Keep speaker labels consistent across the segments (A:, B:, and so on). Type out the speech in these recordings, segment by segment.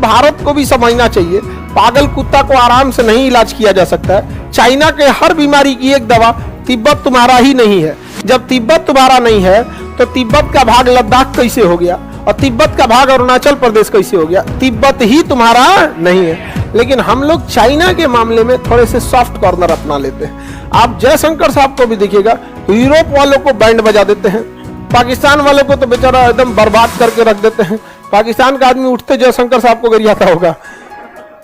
A: भारत को भी समझना चाहिए, पागल कुत्ता को आराम से नहीं इलाज किया जा सकता है। चाइना के हर बीमारी की एक दवा, तिब्बत तुम्हारा ही नहीं है। जब तिब्बत तुम्हारा नहीं है तो तिब्बत का भाग लद्दाख कैसे हो गया और तिब्बत का भाग अरुणाचल प्रदेश कैसे हो गया? तिब्बत ही तुम्हारा नहीं है। लेकिन हम लोग चाइना के मामले में थोड़े से सॉफ्ट कॉर्नर अपना लेते हैं। आप जयशंकर साहब को भी देखिएगा, यूरोप वालों को बैंड बजा देते हैं, पाकिस्तान वालों को तो बेचारा एकदम बर्बाद करके रख देते हैं। पाकिस्तान का आदमी उठते जयशंकर साहब को गरियाता होगा।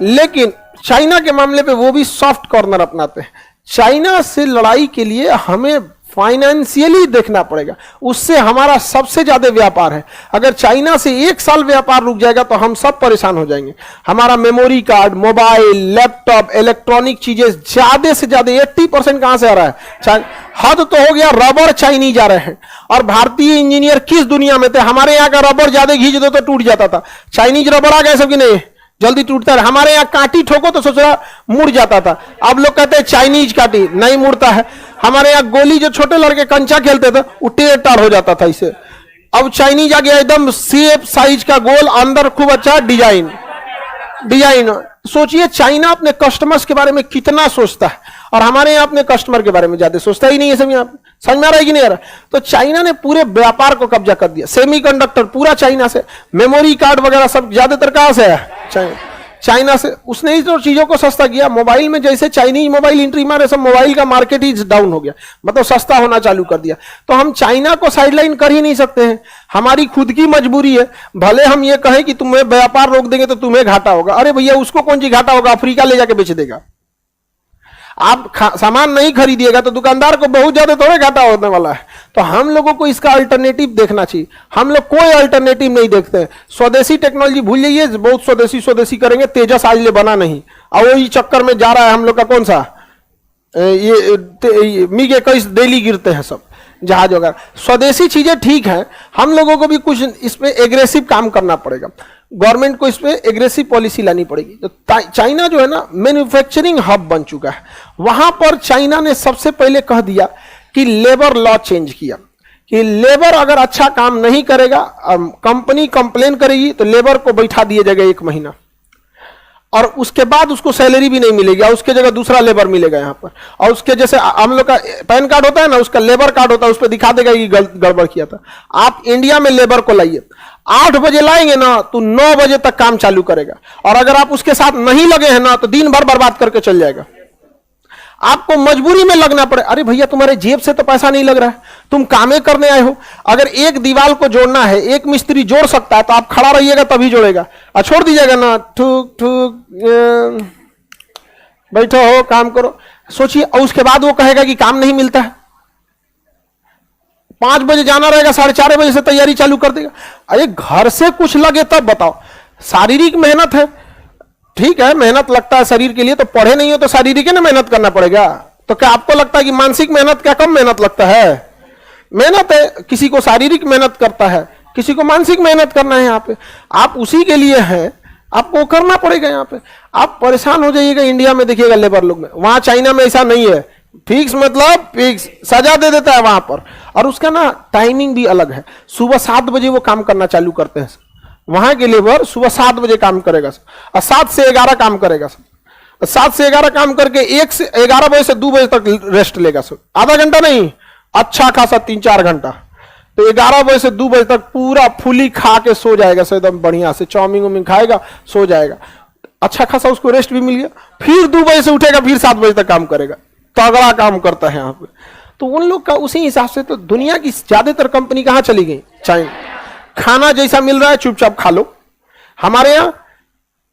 A: लेकिन चाइना के मामले पे वो भी सॉफ्ट कॉर्नर अपनाते हैं। चाइना से लड़ाई के लिए हमें फाइनेंशियली देखना पड़ेगा, उससे हमारा सबसे ज्यादा व्यापार है। अगर चाइना से एक साल व्यापार रुक जाएगा तो हम सब परेशान हो जाएंगे। हमारा memory card, mobile, laptop, electronic चीजें ज्यादा से ज्यादा 80% कहां से आ रहा है? हद तो हो गया, रबर चाइनीज आ रहे हैं। और भारतीय इंजीनियर किस दुनिया में थे? हमारे यहाँ का रबर ज्यादा घींच दो तो टूट जाता था, चाइनीज रबर आ गए सब कि नहीं, जल्दी टूटता है। हमारे यहाँ कांटी ठोको तो सोचा मुड़ जाता था, अब लोग कहते हैं चाइनीज कांटी, नहीं मुड़ता है। हमारे यहाँ गोली जो छोटे लड़के कंचा खेलते थे वो टेढ़ टाढ़ हो जाता था इसे, अब चाइनीज आ गया एकदम शेप साइज का गोल, अंदर खूब अच्छा डिजाइन। सोचिए चाइना अपने कस्टमर्स के बारे में कितना सोचता है और हमारे यहाँ अपने कस्टमर के बारे में ज्यादा सोचता ही नहीं है। समझ में आ रहा है कि नहीं आ रहा? तो चाइना ने पूरे व्यापार को कब्जा कर दिया। सेमीकंडक्टर पूरा चाइना से, मेमोरी कार्ड वगैरह सब ज्यादातर कहां से है? चाइना से। उसने ही तो चीजों को सस्ता किया। मोबाइल में जैसे चाइनीज मोबाइल एंट्री मारे, सब मोबाइल का मार्केट ही डाउन हो गया, मतलब सस्ता होना चालू कर दिया। तो हम चाइना को साइडलाइन कर ही नहीं सकते हैं, हमारी खुद की मजबूरी है। भले हम ये कहें कि तुम्हें व्यापार रोक देंगे तो तुम्हें घाटा होगा, अरे भैया उसको कौन सी घाटा होगा? अफ्रीका ले जाके बेच देगा। आप सामान नहीं खरीदिएगा तो दुकानदार को बहुत ज्यादा थोड़े घाटा होने वाला है। तो हम लोगों को इसका अल्टरनेटिव देखना चाहिए। हम लोग कोई अल्टरनेटिव नहीं देखते हैं। स्वदेशी टेक्नोलॉजी भूल जाइए, बहुत स्वदेशी करेंगे, तेजस आज ले बना नहीं, और वही चक्कर में जा रहा है हम लोग का कौन सा ये मिग 21 डेली गिरते हैं सब जहाज वगैरह। स्वदेशी चीजें ठीक है, हम लोगों को भी कुछ इस पे एग्रेसिव काम करना पड़ेगा। गवर्नमेंट को इस पे एग्रेसिव पॉलिसी लानी पड़ेगी। तो चाइना जो है ना मैन्युफैक्चरिंग हब बन चुका है। वहां पर चाइना ने सबसे पहले कह दिया कि लेबर लॉ चेंज किया कि लेबर अगर अच्छा काम नहीं करेगा, कंपनी कंप्लेन करेगी तो लेबर को बैठा दिया जाएगा 1 महीना, और उसके बाद उसको सैलरी भी नहीं मिलेगी, और उसके जगह दूसरा लेबर मिलेगा यहाँ पर। और उसके जैसे हम लोग का पैन कार्ड होता है ना, उसका लेबर कार्ड होता है, उस पर दिखा देगा कि गड़बड़ किया था। आप इंडिया में लेबर को लाइए, 8 बजे लाएंगे ना तो 9 बजे तक काम चालू करेगा, और अगर आप उसके साथ नहीं लगे हैं ना तो दिन भर बर्बाद करके चल जाएगा। आपको मजबूरी में लगना पड़े, अरे भैया तुम्हारे जेब से तो पैसा नहीं लग रहा है, तुम कामे करने आए हो। अगर एक दीवार को जोड़ना है, एक मिस्त्री जोड़ सकता है तो आप खड़ा रहिएगा तभी जोड़ेगा, और छोड़ दीजिएगा ना ठुक ठुक बैठो हो काम करो। सोचिए, और उसके बाद वो कहेगा कि काम नहीं मिलता है। 5 बजे जाना रहेगा, 4:30 बजे से तैयारी चालू कर देगा। अरे घर से कुछ लगे तब बताओ। शारीरिक मेहनत है, ठीक है, मेहनत लगता है शरीर के लिए, तो पढ़े नहीं हो तो शारीरिक है ना मेहनत करना पड़ेगा। तो क्या आपको लगता है कि मानसिक मेहनत क्या कम मेहनत लगता है? मेहनत है, किसी को शारीरिक मेहनत करता है, किसी को मानसिक मेहनत करना है। यहाँ पे आप उसी के लिए हैं, आपको करना पड़ेगा। यहाँ पे आप परेशान हो जाइएगा। इंडिया में देखिएगा लेबर लोग में, वहां चाइना में ऐसा नहीं है। फिक्स मतलब फिक्स, सजा दे देता है वहां पर। और उसका ना टाइमिंग भी अलग है। सुबह 7 बजे वो काम करना चालू करते हैं। वहां के लेबर सुबह 7 बजे काम करेगा और 7 से 11 काम करेगा। 7 से 11 काम करके 1 से 11 बजे से 2 बजे तक रेस्ट लेगा। आधा घंटा नहीं, अच्छा खासा 3-4 घंटा। तो 11 बजे से 2 बजे तक पूरा फुली खा के सो जाएगा, एकदम बढ़िया से चाउमीन उमीन खाएगा, सो जाएगा, अच्छा खासा उसको रेस्ट भी मिल गया। फिर 2 बजे से उठेगा, फिर 7 बजे तक काम करेगा। तगड़ा काम करता है यहाँ पे। तो उन लोग का उसी हिसाब से तो दुनिया की ज्यादातर कंपनी कहाँ चली गई? चाइना। खाना जैसा मिल रहा है चुपचाप खा लो। हमारे यहाँ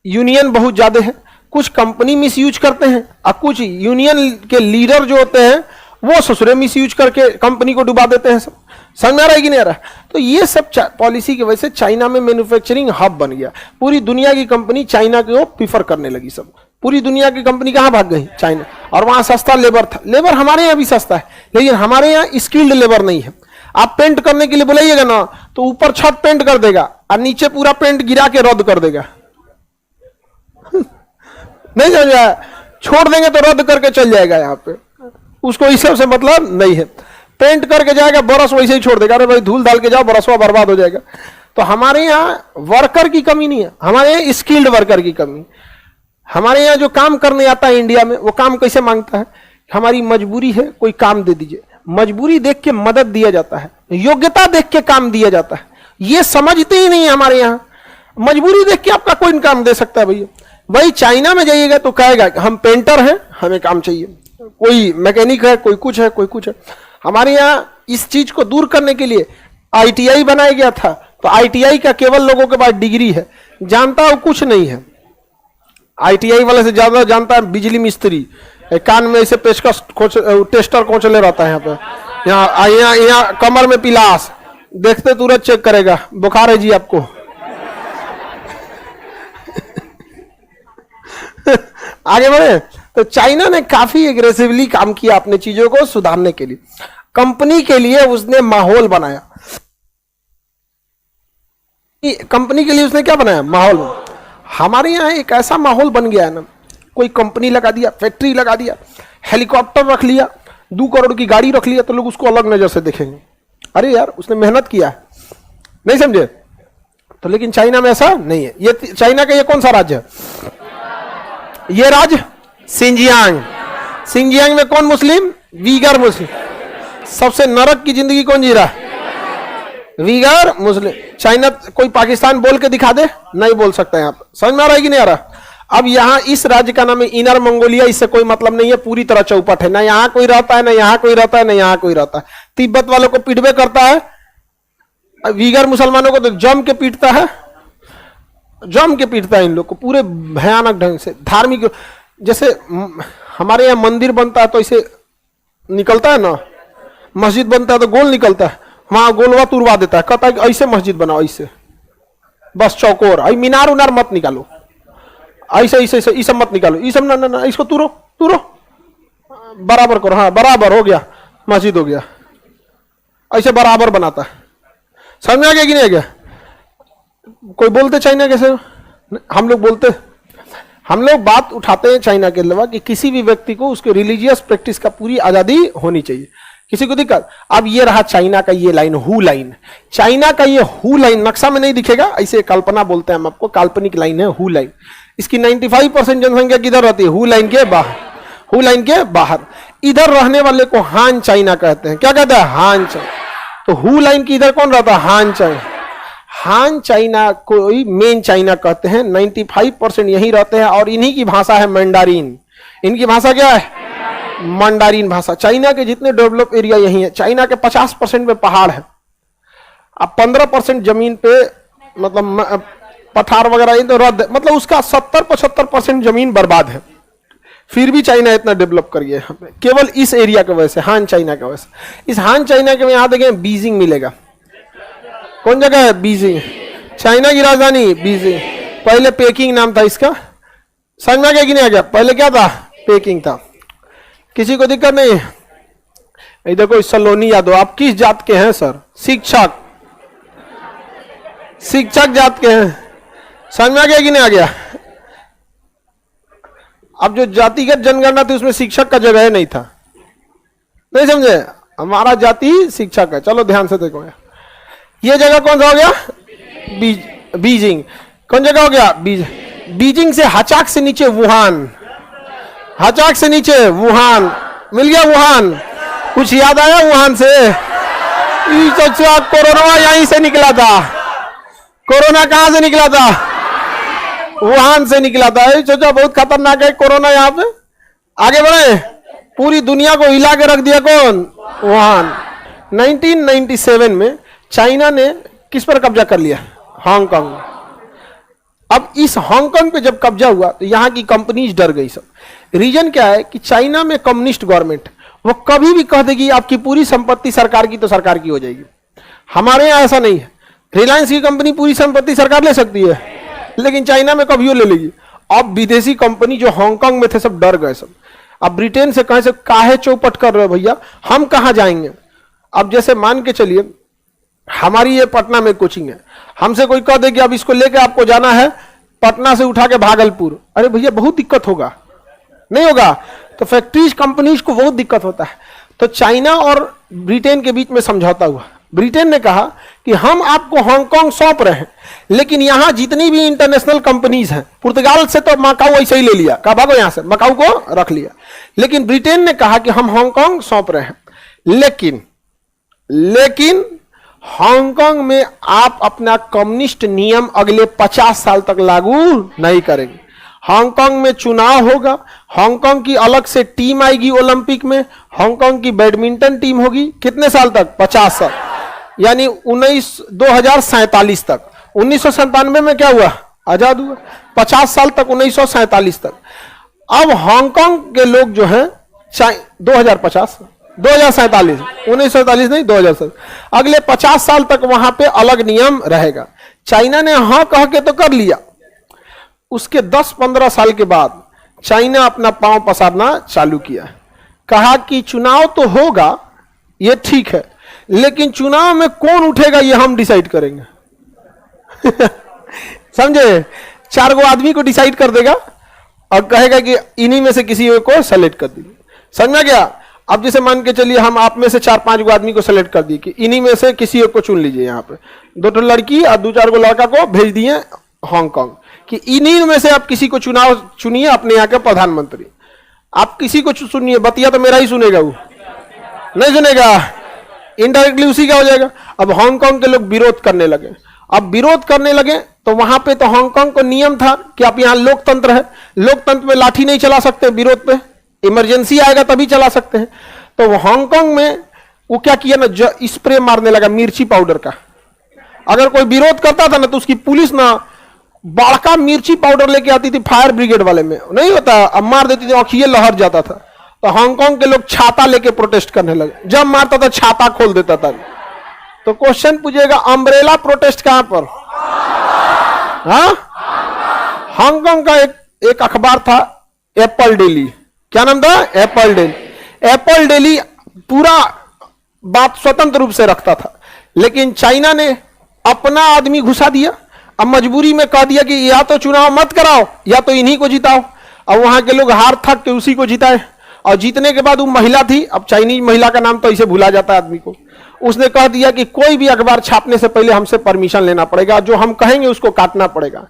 A: यूनियन बहुत ज्यादा है, कुछ कंपनी मिस यूज करते हैं, और कुछ यूनियन के लीडर जो होते हैं वो ससुरे मिस यूज करके कंपनी को डुबा देते हैं। सब समझ में आ रहा है कि नहीं आ रहा है? तो ये सब पॉलिसी की वजह से चाइना में मैन्युफैक्चरिंग हब बन गया। पूरी दुनिया की कंपनी चाइना को प्रीफर करने लगी। सब पूरी दुनिया की कंपनी कहाँ भाग गई? चाइना। और वहां सस्ता लेबर था। लेबर हमारे यहाँ भी सस्ता है, लेकिन हमारे यहाँ स्किल्ड लेबर नहीं है। आप पेंट करने के लिए बुलाइएगा ना तो ऊपर छत पेंट कर देगा और नीचे पूरा पेंट गिरा के रद्द कर देगा। नहीं समझ आया? छोड़ देंगे तो रद्द करके चल जाएगा। यहाँ पे उसको इस सब से मतलब नहीं है। पेंट करके जाएगा, बरस वैसे ही छोड़ देगा। अरे भाई धूल डाल के जाओ, बरसवा बर्बाद हो जाएगा। तो हमारे यहाँ वर्कर की कमी नहीं है, हमारे यहाँ स्किल्ड वर्कर की कमी। हमारे यहाँ जो काम करने आता है इंडिया में, वो काम कैसे मांगता है, हमारी मजबूरी है कोई काम दे दीजिए। मजबूरी देख के मदद दिया जाता है, योग्यता देख के काम दिया जाता है। ये समझते ही नहीं है हमारे यहाँ। मजबूरी देख के आपका कोई काम दे सकता है भैया। भाई चाइना में जाइएगा तो कहेगा हम पेंटर हैं, हमें काम चाहिए, कोई मैकेनिक है, कोई कुछ है, कोई कुछ है। हमारे यहाँ इस चीज को दूर करने के लिए आईटीआई बनाया गया था। तो आईटीआई का केवल लोगों के पास डिग्री है, जानता हो कुछ नहीं है। आईटीआई वाले से ज्यादा जानता है बिजली मिस्त्री, कान में ऐसे पेचकस टेस्टर कोचले रहता है। यहाँ पे यहाँ कमर में पिलास, देखते तुरंत चेक करेगा बुखार है जी आपको। आगे बढ़े तो चाइना ने काफी एग्रेसिवली काम किया अपने चीजों को सुधारने के लिए। कंपनी के लिए उसने माहौल बनाया। कंपनी के लिए उसने क्या बनाया, माहौल। हमारे यहाँ एक ऐसा माहौल बन गया है ना, कोई कंपनी लगा दिया, फैक्ट्री लगा दिया, हेलीकॉप्टर रख लिया, 2 करोड़ की गाड़ी रख लिया, तो लोग उसको अलग नजर से देखेंगे, अरे यार उसने मेहनत किया है, नहीं समझे। तो लेकिन चाइना में ऐसा नहीं है। ये चाइना का ये कौन सा राज्य है, ये राज्य सिंजियांग। सिंजियांग में कौन मुस्लिम, वीगर मुस्लिम। सबसे नरक की जिंदगी कौन जी रहा है, वीगर मुस्लिम। चाइना कोई पाकिस्तान बोल के दिखा दे, नहीं बोल सकता है। यहाँ पर समझ में आ रहा है कि नहीं आ रहा। अब यहाँ इस राज्य का नाम है इनर मंगोलिया, इससे कोई मतलब नहीं है, पूरी तरह चौपट है। ना यहाँ कोई रहता है, ना यहाँ कोई रहता है, ना यहाँ कोई रहता है। तिब्बत वालों को पीटबे करता है, वीगर मुसलमानों को तो जम के पीटता है, जम के पीटता है इन लोग को पूरे भयानक ढंग से। धार्मिक, जैसे हमारे यहाँ मंदिर बनता है तो इसे निकलता है ना, मस्जिद बनता है तो गोल निकलता है, वहां गोलवा तुरवा देता है, कहता है कि ऐसे मस्जिद बनाओ, ऐसे बस चौकोर, आई मीनार उनार मत निकालो, ऐसे ऐसे ऐसे ये सब मत निकालो, ये सब ना ना ना, इसको तुरो तुरो बराबर करो, हाँ बराबर हो गया, मस्जिद हो गया, ऐसे बराबर बनाता है। समझ में आ गया कि नहीं आ गया। कोई बोलते चाइना कैसे, हम लोग बोलते, हम लोग बात उठाते हैं चाइना के अलावा कि किसी भी व्यक्ति को उसके रिलीजियस प्रैक्टिस का पूरी आजादी होनी चाहिए, किसी को दिक्कत। अब ये रहा चाइना का ये लाइन, हु लाइन। चाइना का ये हु लाइन नक्शा में नहीं दिखेगा, ऐसे कल्पना बोलते हैं हम आपको, काल्पनिक लाइन है हु लाइन। इसकी 95% जनसंख्या किधर रहती है, हु लाइन के बाहर, हु लाइन के बाहर। इधर रहने वाले को हान चाइना कहते हैं। क्या कहते हैं, हान चाइना। तो हु लाइन की इधर कौन रहता है, हान चाइना। हान चाइना को मेन चाइना कहते हैं। 95% यही रहते हैं और इन्हीं की भाषा है मैंडारिन। इनकी भाषा क्या है, मंडारिन भाषा। चाइना के जितने डेवलप एरिया यही है। चाइना के 50% में पहाड़ है, अब 15% जमीन पे मतलब पठार वगैरह तो रद्द, मतलब उसका 70-75% जमीन बर्बाद है। फिर भी चाइना इतना डेवलप कर गया है केवल इस एरिया की वजह से, हान चाइना की वजह से। इस हान चाइना के में यहाँ देखें बीजिंग मिलेगा। कौन जगह है, बीजिंग। चाइना की राजधानी बीजिंग, पहले पेकिंग नाम था इसका। समझ में आ गया कि नहीं आ गया, पहले क्या था, पेकिंग था। किसी को दिक्कत नहीं है। इधर कोई सलोनी यादव, आप किस जात के हैं सर, शिक्षक, शिक्षक जात के हैं। समझ में आ गया कि नहीं आ गया। अब जो जातिगत जनगणना थी उसमें शिक्षक का जगह नहीं था, नहीं समझे। हमारा जाति शिक्षक है। चलो ध्यान से देखो, ये जगह कौन सा हो गया, बीजिंग। कौन जगह हो गया, बीजिंग से हचाक से नीचे वुहान, हचाक से नीचे वुहान, मिल गया वुहान। कुछ याद आया वुहान से, कोरोना यहीं से निकला था। कोरोना कहां से निकला था, वुहान से निकला था। सोचा बहुत खतरनाक है कोरोना। यहाँ पे आगे बढ़े, पूरी दुनिया को हिला के रख दिया कौन, वुहान। 1997 में चाइना ने किस पर कब्जा कर लिया, हांगकांग। अब इस हांगकांग पे जब कब्जा हुआ तो यहाँ की कंपनीज डर गई सब। रीजन क्या है कि चाइना में कम्युनिस्ट गवर्नमेंट, वो कभी भी कह देगी आपकी पूरी संपत्ति सरकार की तो सरकार की हो जाएगी। हमारे यहाँ ऐसा नहीं है। रिलायंस की कंपनी पूरी संपत्ति सरकार ले सकती है, लेकिन चाइना में कभी वो ले लेगी। अब विदेशी कंपनी जो हांगकांग में थे सब डर गए सब। अब ब्रिटेन से कहे से काहे चौपट कर रहे हो भैया, हम कहाँ जाएंगे। अब जैसे मान के चलिए हमारी ये पटना में कोचिंग है, हमसे कोई कह दे कि अब इसको लेके आपको जाना है पटना से उठा के भागलपुर, अरे भैया बहुत दिक्कत होगा, नहीं होगा। तो फैक्ट्रीज कंपनीज को बहुत दिक्कत होता है। तो चाइना और ब्रिटेन के बीच में समझौता हुआ। ब्रिटेन ने कहा कि हम आपको हांगकांग सौंप रहे हैं, लेकिन यहां जितनी भी इंटरनेशनल कंपनीज हैं, पुर्तगाल से तो मकाऊ ऐसे ही ले लिया, कहा भागो यहां से, मकाऊ को रख लिया, लेकिन ब्रिटेन ने कहा कि हम हांगकांग सौंप रहे हैं, लेकिन हांगकांग में आप अपना कम्युनिस्ट नियम अगले 50 साल तक लागू नहीं करेंगे। हांगकांग में चुनाव होगा, हांगकांग की अलग से टीम आएगी ओलंपिक में, हांगकांग की बैडमिंटन टीम होगी, कितने साल तक? 50 साल, यानी 2047 तक। 1997 में क्या हुआ? आजाद हुआ। 50 साल तक, 1947 तक। अब हांगकांग के लोग जो हैं 2047 1947 नहीं 2007, अगले 50 साल तक वहां पे अलग नियम रहेगा। चाइना ने हां कह के तो कर लिया, उसके 10-15 साल के बाद चाइना अपना पांव पसारना चालू किया, कहा कि चुनाव तो होगा, ये ठीक है, लेकिन चुनाव में कौन उठेगा ये हम डिसाइड करेंगे। समझे? 4 गो आदमी को डिसाइड कर देगा और कहेगा कि इन्हीं में से किसी एक को सेलेक्ट कर दीजिए। समझ में गया? अब जैसे मान के चलिए हम आप में से 4-5 गो आदमी को सेलेक्ट कर दिए कि इन्हीं में से किसी एक को चुन लीजिए, यहाँ पे 2 लड़की और 2-4 गो लड़का को भेज दिए हांगकांग कि इन्हीं में से आप किसी को चुनिए अपने यहाँ के प्रधानमंत्री। आप किसी को सुनिए, बतिया तो मेरा ही सुनेगा, वो नहीं सुनेगा, इनडायरेक्टली उसी का हो जाएगा। अब हांगकांग के लोग विरोध करने लगे। अब विरोध करने लगे तो वहां पे तो हांगकांग को नियम था कि आप यहाँ लोकतंत्र है, लोकतंत्र में लाठी नहीं चला सकते, विरोध पे इमरजेंसी आएगा तभी चला सकते हैं। तो वो हांगकांग में वो क्या किया ना, स्प्रे मारने लगा मिर्ची पाउडर का। अगर कोई विरोध करता था ना तो उसकी पुलिस ना बड़का मिर्ची पाउडर लेके आती थी, फायर ब्रिगेड वाले में नहीं होता, अब मार देती थी, आंखिए लहर जाता था। तो हांगकांग के लोग छाता लेके प्रोटेस्ट करने लगे, जब मारता था छाता खोल देता था। तो क्वेश्चन पूछेगा, अम्ब्रेला प्रोटेस्ट कहां पर? हाँ, हांगकांग का एक अखबार था एप्पल डेली। क्या नाम था? Apple daily. एप्पल डेली पूरा बात स्वतंत्र रूप से रखता था, लेकिन चाइना ने अपना आदमी घुसा दिया। अब मजबूरी में कह दिया कि या तो चुनाव मत कराओ या तो इन्हीं को जिताओ। अब वहां के लोग हार थक के उसी को जिताए, और जीतने के बाद वो महिला थी, अब चाइनीज महिला का नाम तो इसे भुला जाता है आदमी को, उसने कह दिया कि कोई भी अखबार छापने से पहले हमसे परमिशन लेना पड़ेगा, जो हम कहेंगे उसको काटना पड़ेगा।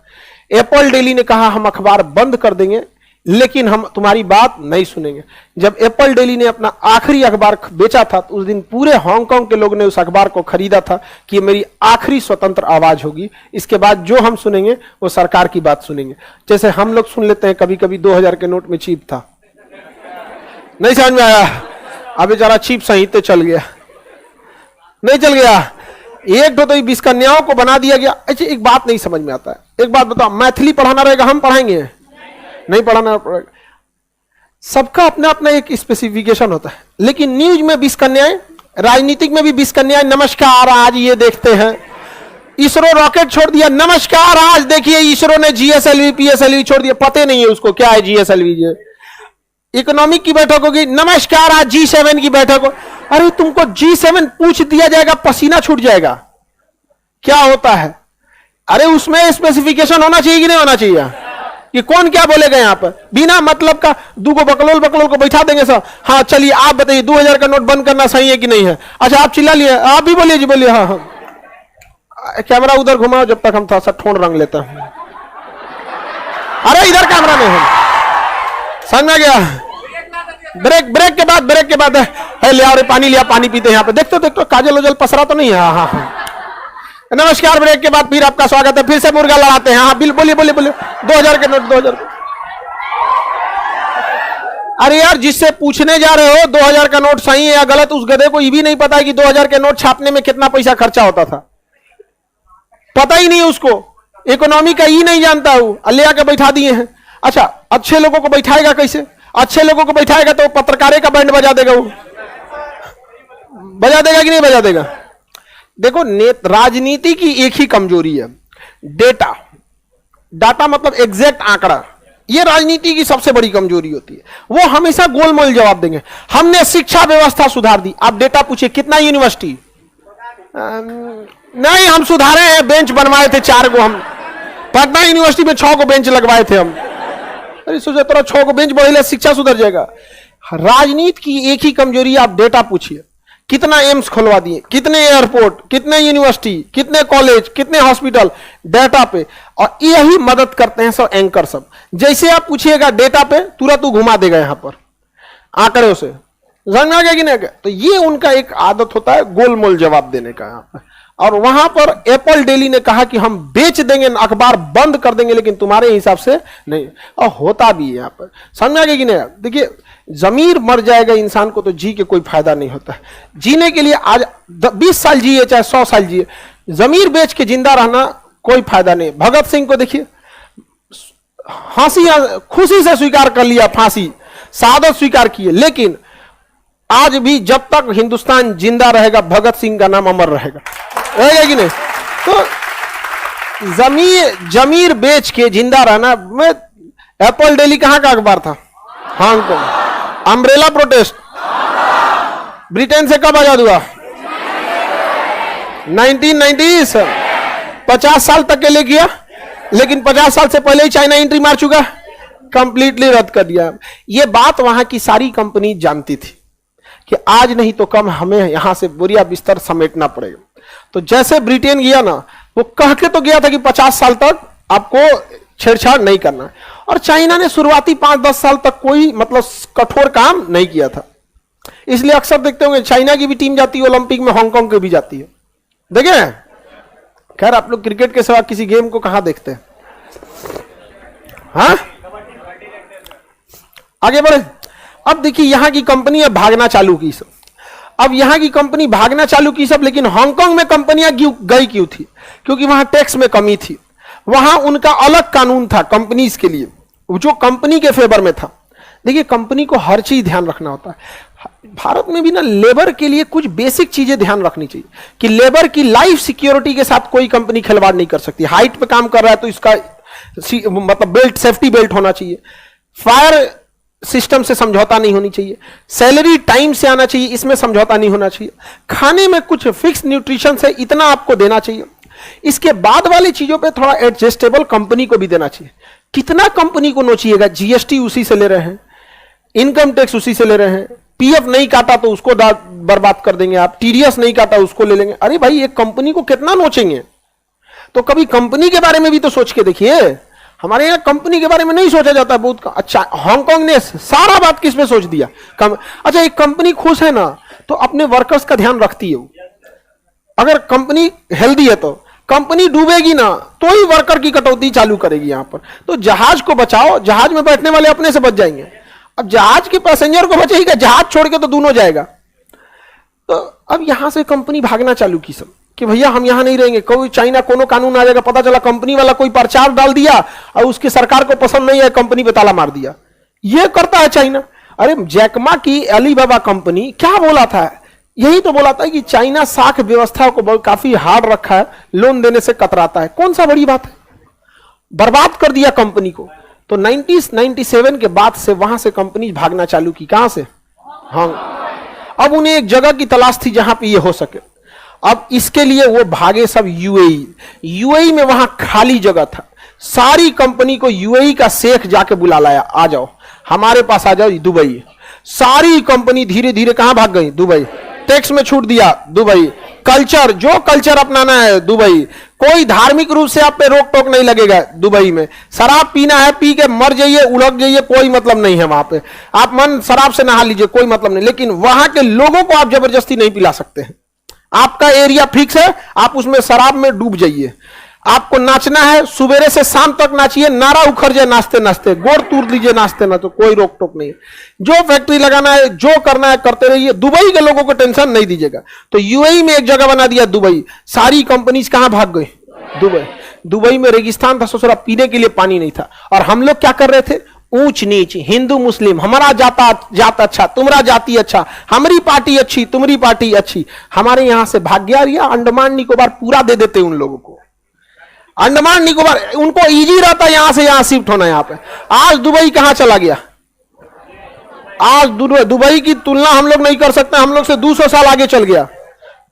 A: एप्पल डेली ने कहा हम अखबार बंद कर देंगे, लेकिन हम तुम्हारी बात नहीं सुनेंगे। जब एप्पल डेली ने अपना आखिरी अखबार बेचा था तो उस दिन पूरे हांगकांग के लोग ने उस अखबार को खरीदा था कि ये मेरी आखिरी स्वतंत्र आवाज होगी, इसके बाद जो हम सुनेंगे वो सरकार की बात सुनेंगे। जैसे हम लोग सुन लेते हैं कभी कभी 2000 के नोट में चीप था, नहीं समझ में आया, अब बेचारा चीप संहिते चल गया, नहीं चल गया। एक दो तो 20 कन्याओं को बना दिया गया। अच्छा, एक बात नहीं समझ में आता है, एक बात बताओ, मैथिली पढ़ाना रहेगा, हम पढ़ाएंगे? नहीं पढ़ाना पड़ेगा। सबका अपना अपना एक स्पेसिफिकेशन होता है, लेकिन न्यूज में 20 कन्याएं, राजनीतिक में भी 20 कन्याएं। नमस्कार, आज ये देखते हैं इसरो रॉकेट छोड़ दिया, नमस्कार आज देखिए इसरो ने जीएसएलवी पीएसएलवी छोड़ दिया, पता नहीं है उसको क्या है जीएसएलवी। इकोनॉमिक की बैठक होगी, नमस्कार आज G7 की बैठक हो। अरे तुमको G7 पूछ दिया जाएगा, पसीना छूट जाएगा। क्या होता है? अरे उसमें स्पेसिफिकेशन होना चाहिए कि नहीं होना चाहिए कि कौन क्या बोलेगा? यहाँ पर बिना मतलब का दूगो बकलोल को बैठा देंगे सर। हाँ चलिए आप बताइए 2000 का नोट बंद करना सही है कि नहीं है? अच्छा आप चिल्ला लिए, आप भी बोलिए जी, बोलिए। हाँ हाँ, कैमरा उधर घुमाओ जब तक हम थोड़ा सा ठोड़ रंग लेते हैं। अरे इधर कैमरा नहीं है, समझ में गया? ब्रेक के बाद है ले आओ पानी, लिया पानी पीते हैं यहाँ पे। देखते काजल उजल पसरा तो नहीं है? हाँ हाँ। नमस्कार, ब्रेक के बाद फिर आपका स्वागत है, फिर से मुर्गा लड़ाते हैं। हाँ बोलिए 2000 के नोट 2000। अरे यार, जिससे पूछने जा रहे हो 2000 का नोट सही है या गलत, उस गधे को ये भी नहीं पता है कि 2000 के नोट छापने में कितना पैसा खर्चा होता था, पता ही नहीं उसको। इकोनॉमी का ही नहीं जानता वो, ले आके बैठा दिए हैं। अच्छा, अच्छे लोगों को बैठाएगा कैसे? अच्छे लोगों को बैठाएगा तो पत्रकारे का बैंड बजा देगा, वो बजा देगा कि नहीं बजा देगा? देखो, राजनीति की एक ही कमजोरी है, डेटा। डाटा मतलब एग्जैक्ट आंकड़ा, ये राजनीति की सबसे बड़ी कमजोरी होती है। वो हमेशा गोलमोल जवाब देंगे। हमने शिक्षा व्यवस्था सुधार दी, आप डेटा पूछिए कितना यूनिवर्सिटी? नहीं, हम सुधारे हैं, बेंच बनवाए थे 4 गो, हम पटना यूनिवर्सिटी में 6 गो बेंच लगवाए थे हम। अरे सोचे तोरा 6 गो बेंच बढ़े शिक्षा सुधर जाएगा? राजनीति की एक ही कमजोरी, आप डेटा पूछिए कितना एम्स खुलवा दिए, कितने एयरपोर्ट, कितने यूनिवर्सिटी, कितने कॉलेज, कितने हॉस्पिटल, डेटा पे। और यही मदद करते हैं सब एंकर सब। जैसे आप पूछिएगा डेटा पे, तुरंत वो घुमा देगा यहां पर आंकड़ों से, समझ में आ गया कि नहीं? तो ये उनका एक आदत होता है गोलमोल जवाब देने का यहां पर। और वहां पर एप्पल डेली ने कहा कि हम बेच देंगे, अखबार बंद कर देंगे, लेकिन तुम्हारे हिसाब से नहीं। और होता भी है यहां पर, समझ में आ गया कि नहीं? देखिए, जमीर मर जाएगा इंसान को तो जी के कोई फायदा नहीं होता है। जीने के लिए आज 20 साल जिए चाहे 100 साल जिए, जमीर बेच के जिंदा रहना कोई फायदा नहीं। भगत सिंह को देखिए, हंसी खुशी से स्वीकार कर लिया, फांसी शहादत स्वीकार किए, लेकिन आज भी जब तक हिंदुस्तान जिंदा रहेगा भगत सिंह का नाम अमर रहेगा कि नहीं? तो जमीर बेच के जिंदा रहना। मैं एप्पल डेली कहां का अखबार था? हांगकांग। अम्ब्रेला प्रोटेस्ट ब्रिटेन से कब आजाद हुआ? 1990। 50 साल तक के लिए किया, लेकिन 50 साल से पहले ही चाइना एंट्री मार चुका, कंप्लीटली रद्द कर दिया। यह बात वहां की सारी कंपनी जानती थी कि आज नहीं तो कम हमें यहां से बोरिया बिस्तर समेटना पड़ेगा। तो जैसे ब्रिटेन गया ना, वो कह के तो गया था कि 50 साल तक आपको छेड़छाड़ नहीं करना है। और चाइना ने शुरुआती 5-10 साल तक कोई मतलब कठोर काम नहीं किया था। इसलिए अक्सर देखते होंगे चाइना की भी टीम जाती है ओलंपिक में, हांगकांग की भी जाती है, देखे? खैर, आप लोग क्रिकेट के सिवा किसी गेम को कहां देखते हैं? हाँ, आगे बढ़े। अब देखिए, यहां की कंपनी है भागना चालू की सब। अब यहां की कंपनी भागना चालू की सब, लेकिन हांगकांग में कंपनियां गई क्यों थी? क्योंकि वहां टैक्स में कमी थी। वहां उनका अलग कानून था कंपनीज के लिए, जो कंपनी के फेवर में था। देखिए, कंपनी को हर चीज ध्यान रखना होता है। भारत में भी ना लेबर के लिए कुछ बेसिक चीजें ध्यान रखनी चाहिए कि लेबर की लाइफ सिक्योरिटी के साथ कोई कंपनी खिलवाड़ नहीं कर सकती। हाइट पे काम कर रहा है तो इसका मतलब बेल्ट, सेफ्टी बेल्ट होना चाहिए। फायर सिस्टम से समझौता नहीं होनी चाहिए। सैलरी टाइम से आना चाहिए, इसमें समझौता नहीं होना चाहिए। खाने में कुछ फिक्स न्यूट्रिशन से इतना आपको देना चाहिए। इसके बाद वाली चीजों पे थोड़ा एडजस्टेबल कंपनी को भी देना चाहिए। कितना कंपनी को नोचिएगा? जीएसटी उसी से ले रहे हैं, इनकम टैक्स उसी से ले रहे हैं, पीएफ नहीं काटा तो उसको बर्बाद कर देंगे आप, टीडीएस नहीं काटा उसको ले लेंगे। अरे भाई, एक कंपनी को कितना नोचेंगे? तो कभी कंपनी के बारे में भी तो सोच के देखिए। हमारे यहाँ कंपनी के बारे में नहीं सोचा जाता बहुत। अच्छा, हांगकांग ने सारा बात किस पे सोच दिया? अच्छा, एक कंपनी खुश है ना तो अपने वर्कर्स का ध्यान रखती है वो। अगर कंपनी हेल्दी है तो कंपनी डूबेगी ना तो ही वर्कर की कटौती चालू करेगी यहां पर। तो जहाज को बचाओ, जहाज में बैठने वाले अपने से बच जाएंगे। अब जहाज के पैसेंजर को बचेगा, जहाज छोड़ के तो दोनों जाएगा। तो अब यहां से कंपनी भागना चालू की सब कि भैया हम यहां नहीं रहेंगे। कोई चाइना कोनो कानून आ जाएगा, पता चला कंपनी वाला कोई प्रचार डाल दिया और उसकी सरकार को पसंद नहीं है, कंपनी पे ताला मार दिया। यह करता है चाइना। अरे जैकमा की अलीबाबा कंपनी क्या बोला था? यही तो बोला था कि चाइना साख व्यवस्था को काफी हार्ड रखा है, लोन देने से कतराता है। कौन सा बड़ी बात है? बर्बाद कर दिया कंपनी को। तो 1997 के बाद से वहां से कंपनी भागना चालू की। कहां से? हाँ। अब उन्हें एक जगह की तलाश थी जहां पे ये हो सके। अब इसके लिए वो भागे सब यूएई में। वहां खाली जगह था। सारी कंपनी को यूएई का शेख जाके बुला लाया, आ जाओ हमारे पास, आ जाओ दुबई। सारी कंपनी धीरे धीरे कहां भाग गई? दुबई। टैक्स में छूट दिया, दुबई। कल्चर, जो कल्चर अपनाना है, दुबई। कोई धार्मिक रूप से आप पे रोक टोक नहीं लगेगा दुबई में। शराब पीना है, पी के मर जाइए, उलझ जाइए, कोई मतलब नहीं है वहां पे। आप मन शराब से नहा लीजिए, कोई मतलब नहीं। लेकिन वहां के लोगों को आप जबरदस्ती नहीं पिला सकते हैं। आपका एरिया फिक्स है, आप उसमें शराब में डूब जाइए। आपको नाचना है, सुबेरे से शाम तक नाचिए, नारा उखड़ जाए नाचते नाचते, गोड़ तोड़ दीजिए नाचते ना, तो कोई रोक टोक नहीं है। जो फैक्ट्री लगाना है, जो करना है करते रहिए। दुबई के लोगों को टेंशन नहीं दीजिएगा। तो यूएई में एक जगह बना दिया दुबई। सारी कंपनीज कहां भाग गई? दुबई। दुबई में रेगिस्तान था, ससुरा पीने के लिए पानी नहीं था। और हम लोग क्या कर रहे थे? ऊंच नीच, हिंदू मुस्लिम, हमारा जात अच्छा, तुम्हारा जाति अच्छा, हमारी पार्टी अच्छी, तुम्हारी पार्टी अच्छी। हमारे यहां से भाग गया। अंडमान निकोबार पूरा दे देते उन लोगों को। अंडमान निकोबार उनको इजी रहता है यहां से यहां शिफ्ट होना। यहां पे आज दुबई कहां चला गया? आज दुबई की तुलना हम लोग नहीं कर सकते। हम लोग से 200 साल आगे चल गया।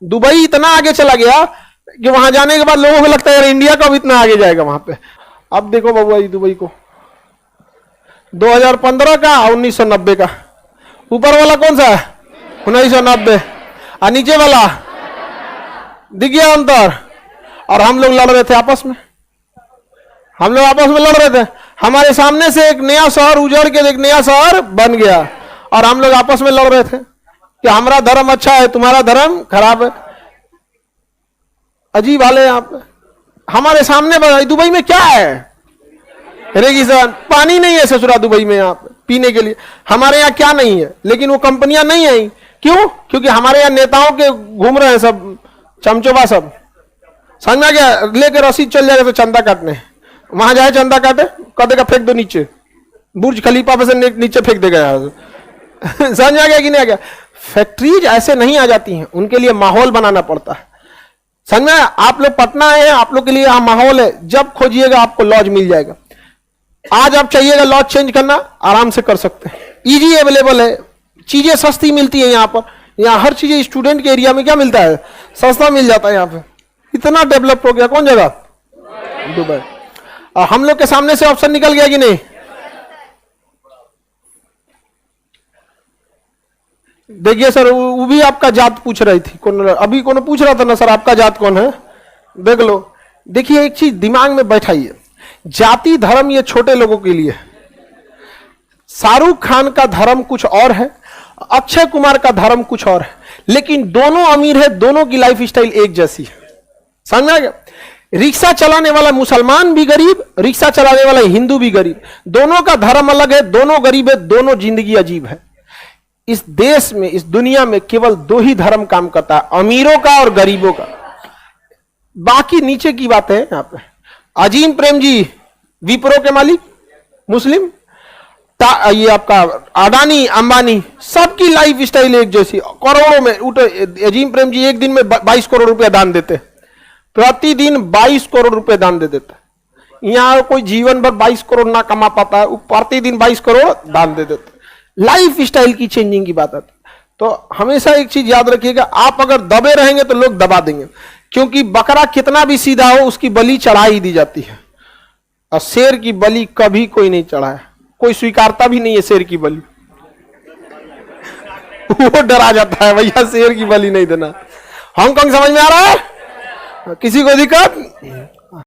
A: दुबई इतना आगे चला गया कि वहां जाने के बाद लोगों को लगता है यार इंडिया का भी इतना आगे जाएगा वहां पे। अब देखो बाबू दुबई को 2015 का 1990 का, ऊपर वाला कौन सा है? 1990। और नीचे वाला दिख गया अंतर। और हम लोग लड़ रहे थे आपस में, हम लोग आपस में लड़ रहे थे। हमारे सामने से एक नया शहर उजड़ के एक नया शहर बन गया और हम लोग आपस में लड़ रहे थे कि हमारा धर्म अच्छा है, तुम्हारा धर्म खराब है। अजीब हाल है यहाँ पे। हमारे सामने दुबई में क्या है? रेगिस्तान, पानी नहीं है ससुरा दुबई में यहाँ पे पीने के लिए। हमारे यहाँ क्या नहीं है, लेकिन वो कंपनियां नहीं आई। क्यों? क्योंकि हमारे यहाँ नेताओं के घूम रहे हैं सब चमचोबा सब। समझ में आ गया? लेकर रसीद चल जाएगा तो चंदा काटने, वहां जाए चंदा काटे, कह देगा फेंक दो नीचे, बुर्ज खलीफा पे से नीचे फेंक देगा यार। समझ में आ गया कि नहीं आ गया? फैक्ट्रीज ऐसे नहीं आ जाती हैं, उनके लिए माहौल बनाना पड़ता है। समझ में? आप लोग पटना आए हैं, आप लोग के लिए यहाँ माहौल है, जब खोजिएगा आपको लॉज मिल जाएगा। आज आप चाहिएगा लॉज चेंज करना, आराम से कर सकते हैं, इजी अवेलेबल है, चीजें सस्ती मिलती है यहाँ पर। यहाँ हर चीज स्टूडेंट के एरिया में क्या मिलता है, सस्ता मिल जाता है यहाँ पे। इतना डेवलप हो गया। कौन जगह? दुबई। और हम लोग के सामने से ऑप्शन निकल गया कि नहीं? देखिए सर, वो भी आपका जात पूछ रही थी, कौन अभी कौन पूछ रहा था ना सर आपका जात कौन है, देख लो। देखिए एक चीज दिमाग में बैठाइए, जाति धर्म ये छोटे लोगों के लिए। शाहरुख खान का धर्म कुछ और है, अक्षय कुमार का धर्म कुछ और है, लेकिन दोनों अमीर है, दोनों की लाइफ स्टाइल एक जैसी है। समझ में आ गया? रिक्शा चलाने वाला मुसलमान भी गरीब, रिक्शा चलाने वाला हिंदू भी गरीब, दोनों का धर्म अलग है, दोनों गरीब है, दोनों जिंदगी अजीब है। इस देश में, इस दुनिया में केवल दो ही धर्म काम करता है, अमीरों का और गरीबों का। बाकी नीचे की बात है। यहाँ पे अजीम प्रेम जी विप्रो के मालिक मुस्लिम, ये आपका अडानी अंबानी, सबकी लाइफ स्टाइल एक जैसी, करोड़ों में उठे। अजीम प्रेम जी एक दिन में 22 करोड़ रुपया दान देते, प्रतिदिन 22 करोड़ रुपए दान दे देता। यहां कोई जीवन भर 22 करोड़ ना कमा पाता है, वो प्रतिदिन 22 करोड़ दान दे देता। लाइफ स्टाइल की चेंजिंग की बात आती। तो हमेशा एक चीज याद रखिएगा, आप अगर दबे रहेंगे तो लोग दबा देंगे, क्योंकि बकरा कितना भी सीधा हो उसकी बलि चढ़ा ही दी जाती है, और शेर की बलि कभी कोई नहीं चढ़ाया, कोई स्वीकारता भी नहीं है शेर की बलि। वो डरा जाता है, भैया शेर की बलि नहीं देना। हांगकांग समझ में आ रहा है? किसी को दिक्कत?